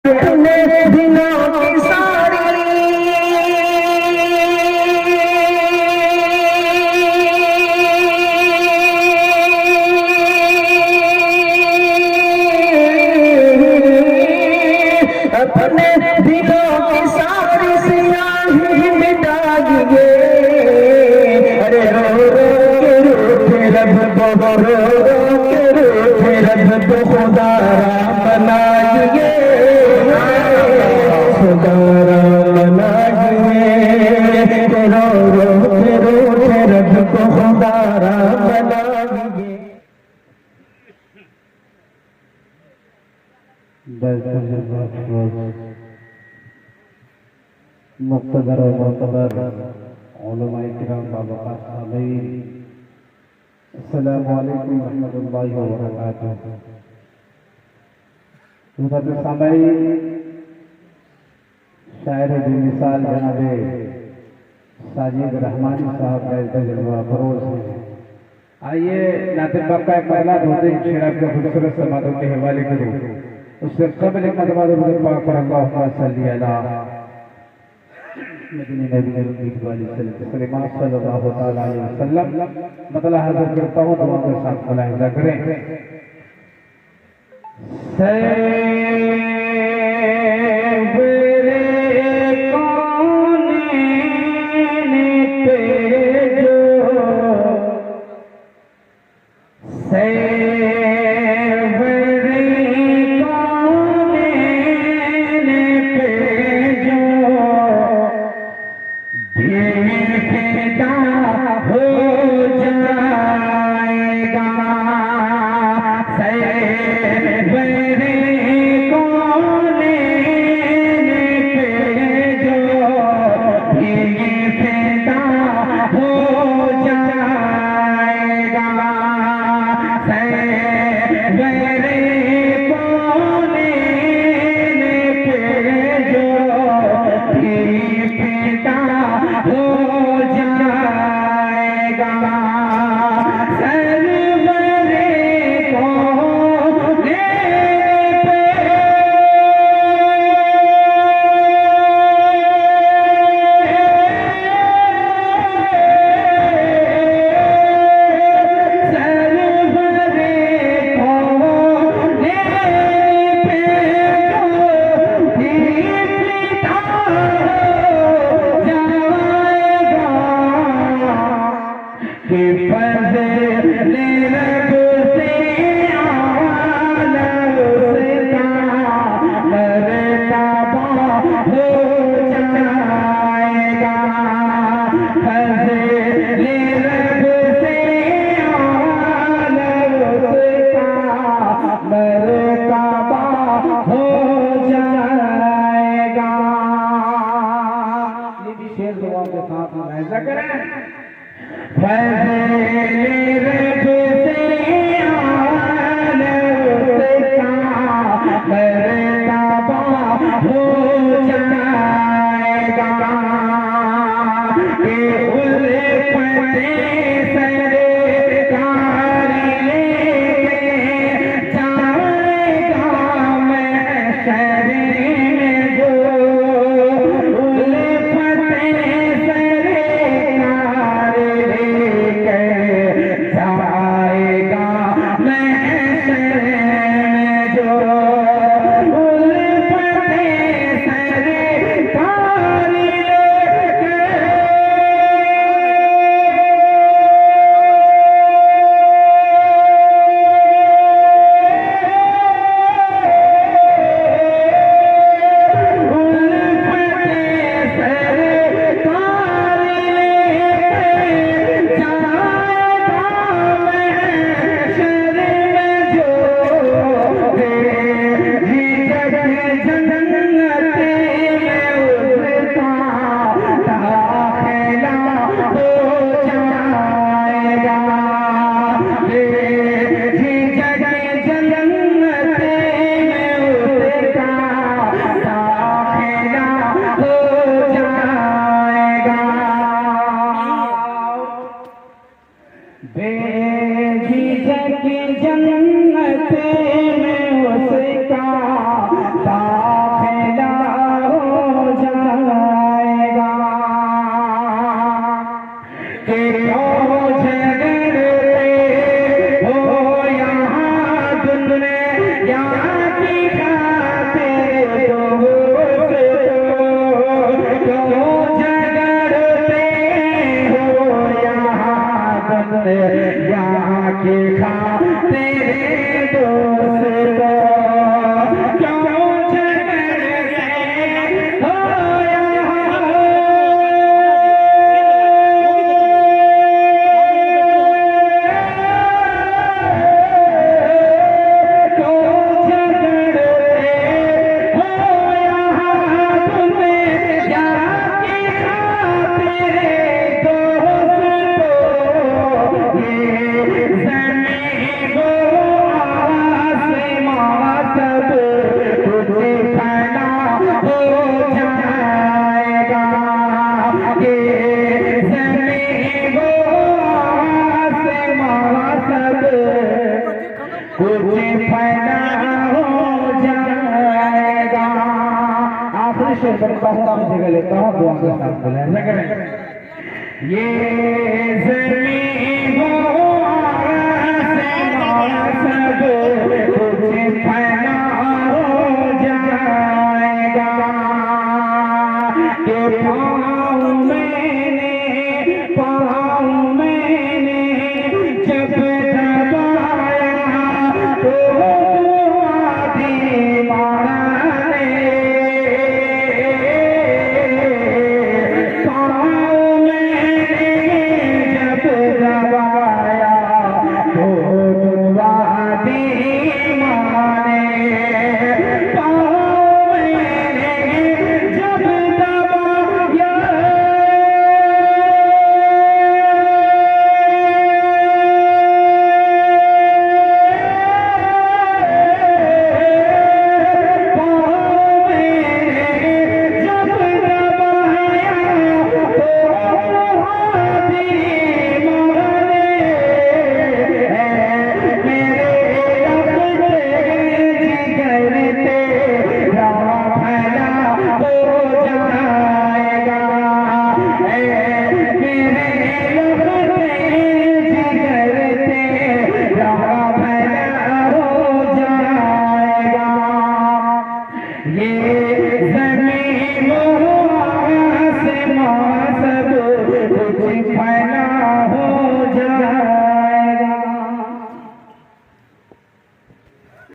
अपने दिलों की सारी अपने दिलों की सारी सियाही मिटा दिए। अरे रो रो के रूठे रब को, रो रो के रूठे रब को खुदा बना दिए, खुदा बना दिए। रो रो के रूठे रब को खुदा बना दिए। मुख्तदर और मोतबर उलमाए किराम बाबा अस्सलामु अलैकुम रहमतुल्लाहि व बरकातुहू। शायर बेमिसाल जनाब साजिद रहमानी साहब का जलवा फरोज है। आइए नाते बाबा एक पहला धोते शेर के खूबसूरत समातों के हवाले करूं। उससे कबल एक मरतबा दुरूद पाक पर अल्लाहुम्मा सल्ली अला मदनी नबी सल्लल्लाहु तआला अलैहि वसल्लम मतलब हाजिर करता हूं। दुआ के साथ मुलाहिजा करें। आखिरी शेर पर कहूँगा जगह लेता हूँ दुआ के साथ बुलाएं ये ज़मीन हो आसमान सब कुछ फैला